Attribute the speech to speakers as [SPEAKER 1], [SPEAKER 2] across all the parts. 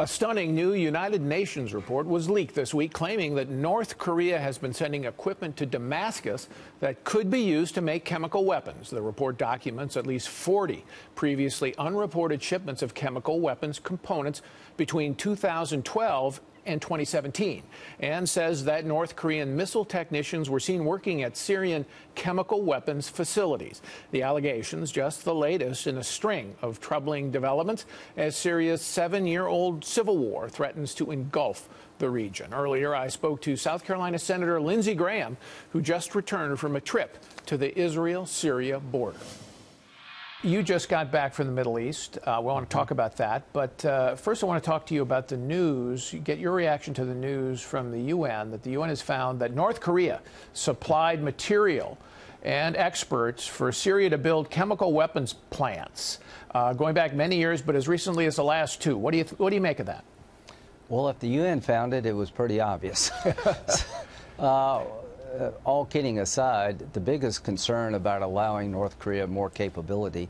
[SPEAKER 1] A stunning new United Nations report was leaked this week claiming that North Korea has been sending equipment to Damascus that could be used to make chemical weapons. The report documents at least 40 previously unreported shipments of chemical weapons components between 2012 and 2017, and says that North Korean missile technicians were seen working at Syrian chemical weapons facilities. The allegations, just the latest in a string of troubling developments as Syria's 7-year-old civil war threatens to engulf the region. Earlier, I spoke to South Carolina Senator Lindsey Graham, who just returned from a trip to the Israel-Syria border. You just got back from the Middle East. We want to talk about that. But first, I want to talk to you about the news, get your reaction to the news from the UN, that the UN has found that North Korea supplied material and experts for Syria to build chemical weapons plants, going back many years, but as recently as the last 2. What do you make of that?
[SPEAKER 2] Well, if the UN found it, it was pretty obvious. All kidding aside, the biggest concern about allowing North Korea more capability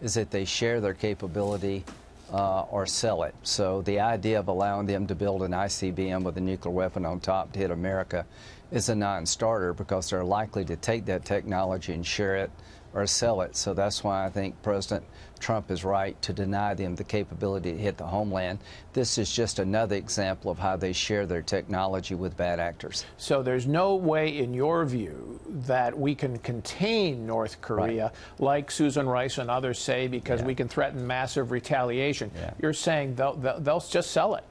[SPEAKER 2] is that they share their capability or sell it. So the idea of allowing them to build an ICBM with a nuclear weapon on top to hit America is a non-starter because they're likely to take that technology and share it or sell it. So that's why I think President Trump is right to deny them the capability to hit the homeland. This is just another example of how they share their technology with bad actors.
[SPEAKER 1] So there's no way, in your view, that we can contain North Korea, like Susan Rice and others say, because we can threaten massive retaliation. You're saying they'll just sell it.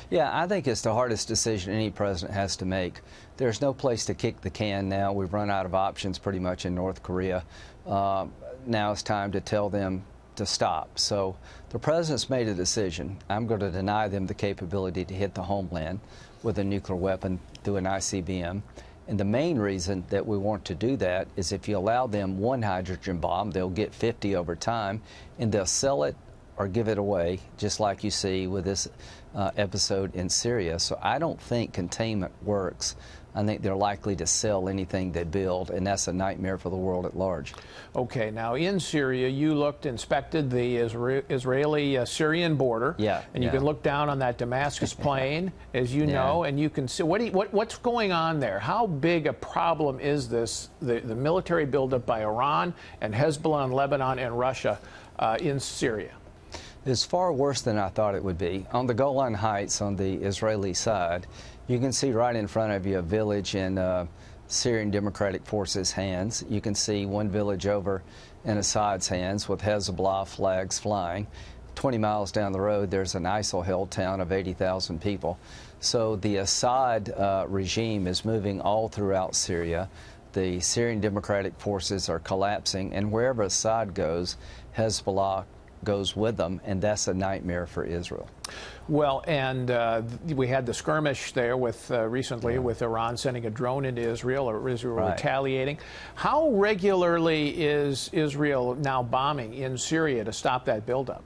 [SPEAKER 2] Yeah, I think it's the hardest decision any president has to make. There's no place to kick the can now. We've run out of options pretty much in North Korea. Now it's time to tell them to stop. So the president's made a decision. I'm going to deny them the capability to hit the homeland with a nuclear weapon through an ICBM. And the main reason that we want to do that is if you allow them one hydrogen bomb, they'll get 50 over time, and they'll sell it or give it away, just like you see with this episode in Syria. So I don't think containment works. I think they're likely to sell anything they build, and that's a nightmare for the world at large.
[SPEAKER 1] Okay, now in Syria, you inspected the Israeli-Syrian border, and you can look down on that Damascus plain, as you know, and you can see what's going on there. How big a problem is this, the military buildup by Iran and Hezbollah and Lebanon and Russia in Syria?
[SPEAKER 2] It's far worse than I thought it would be. On the Golan Heights on the Israeli side, you can see right in front of you a village in Syrian Democratic Forces' hands. You can see one village over in Assad's hands with Hezbollah flags flying. 20 miles down the road, there's an ISIL-held town of 80,000 people. So the Assad regime is moving all throughout Syria. The Syrian Democratic Forces are collapsing, and wherever Assad goes, Hezbollah goes with them, and that's a nightmare for Israel.
[SPEAKER 1] Well, and we had the skirmish there with recently with Iran sending a drone into Israel, or Israel retaliating. How regularly is Israel now bombing in Syria to stop that buildup?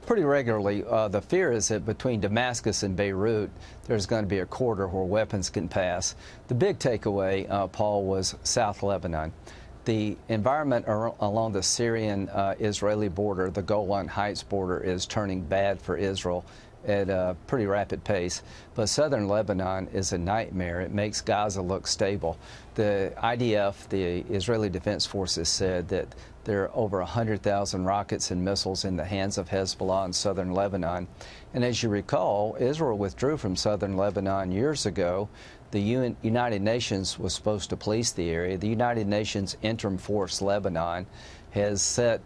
[SPEAKER 2] Pretty regularly. The fear is that between Damascus and Beirut, there's going to be a corridor where weapons can pass. The big takeaway, Paul, was South Lebanon. The environment along the Syrian-Israeli border, the Golan Heights border, is turning bad for Israel at a pretty rapid pace. But southern Lebanon is a nightmare. It makes Gaza look stable. The IDF, the Israeli Defense Forces, said that there are over 100,000 rockets and missiles in the hands of Hezbollah in southern Lebanon. And as you recall, Israel withdrew from southern Lebanon years ago. The United Nations was supposed to police the area. The United Nations Interim Force Lebanon has sat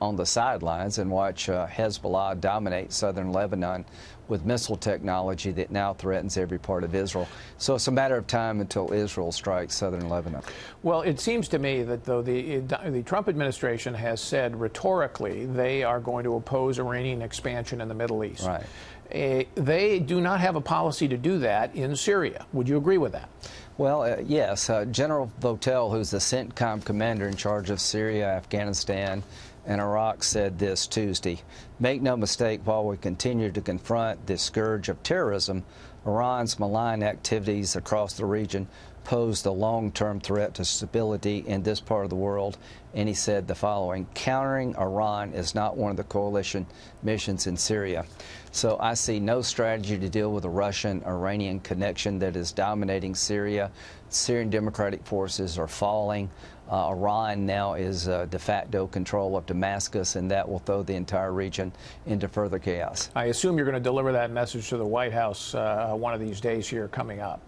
[SPEAKER 2] on the sidelines and watched Hezbollah dominate southern Lebanon with missile technology that now threatens every part of Israel. So it's a matter of time until Israel strikes southern Lebanon. Well,
[SPEAKER 1] it seems to me that though the Trump administration has said rhetorically they are going to oppose Iranian expansion in the Middle East.
[SPEAKER 2] Right.
[SPEAKER 1] They do not have a policy to do that in Syria. Would you agree with that?
[SPEAKER 2] Well, yes. General Votel, who's the CENTCOM commander in charge of Syria, Afghanistan, and Iraq, said this Tuesday: "Make no mistake, while we continue to confront this scourge of terrorism Iran's malign activities across the region pose the long-term threat to stability in this part of the world. And he said the following: countering Iran is not one of the coalition missions in Syria. So I see no strategy to deal with the Russian-Iranian connection that is dominating Syria. Syrian democratic forces are falling. Iran now is de facto control of Damascus, and that will throw the entire region into further chaos.
[SPEAKER 1] I assume you're going to deliver that message to the White House one of these days here coming up.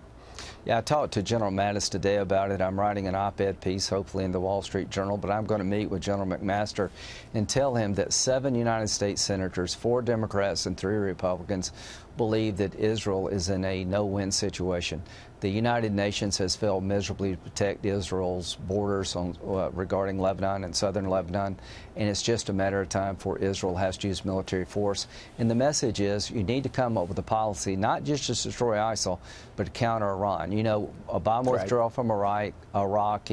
[SPEAKER 2] Yeah, I talked to General Mattis today about it. I'm writing an op-ed piece, hopefully in the Wall Street Journal, but I'm going to meet with General McMaster and tell him that 7 United States senators, 4 Democrats and 3 Republicans, believe that Israel is in a no-win situation. The United Nations has failed miserably to protect Israel's borders regarding Lebanon and southern Lebanon, and it's just a matter of time before Israel has to use military force. And the message is you need to come up with a policy not just to destroy ISIL, but to counter Iran. You know, Obama withdrew from Iraq.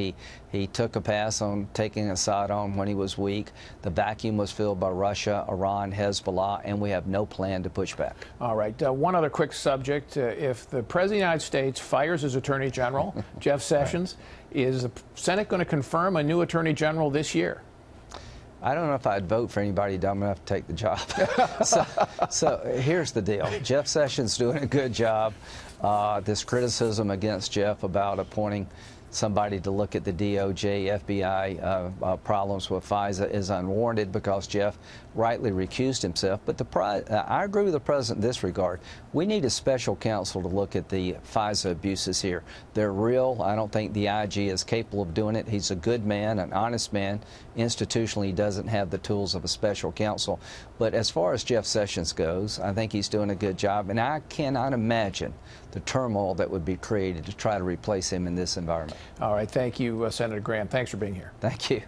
[SPEAKER 2] He took a pass on taking Assad on when he was weak. The vacuum was filled by Russia, Iran, Hezbollah, and we have no plan to push back.
[SPEAKER 1] All right. One other quick subject. If the President of the United States fires his Attorney General, Jeff Sessions, is the Senate going to confirm a new Attorney General this year?
[SPEAKER 2] I don't know if I'd vote for anybody dumb enough to take the job. so here's the deal. Jeff Sessions doing a good job. This criticism against Jeff about appointing somebody to look at the DOJ, FBI problems with FISA is unwarranted because Jeff rightly recused himself. But I agree with the President in this regard. We need a special counsel to look at the FISA abuses here. They're real. I don't think the IG is capable of doing it. He's a good man, an honest man. Institutionally, he doesn't have the tools of a special counsel. But as far as Jeff Sessions goes, I think he's doing a good job. And I cannot imagine the turmoil that would be created to try to replace him in this environment.
[SPEAKER 1] All right. Thank you, Senator Graham. Thanks for being here.
[SPEAKER 2] Thank you.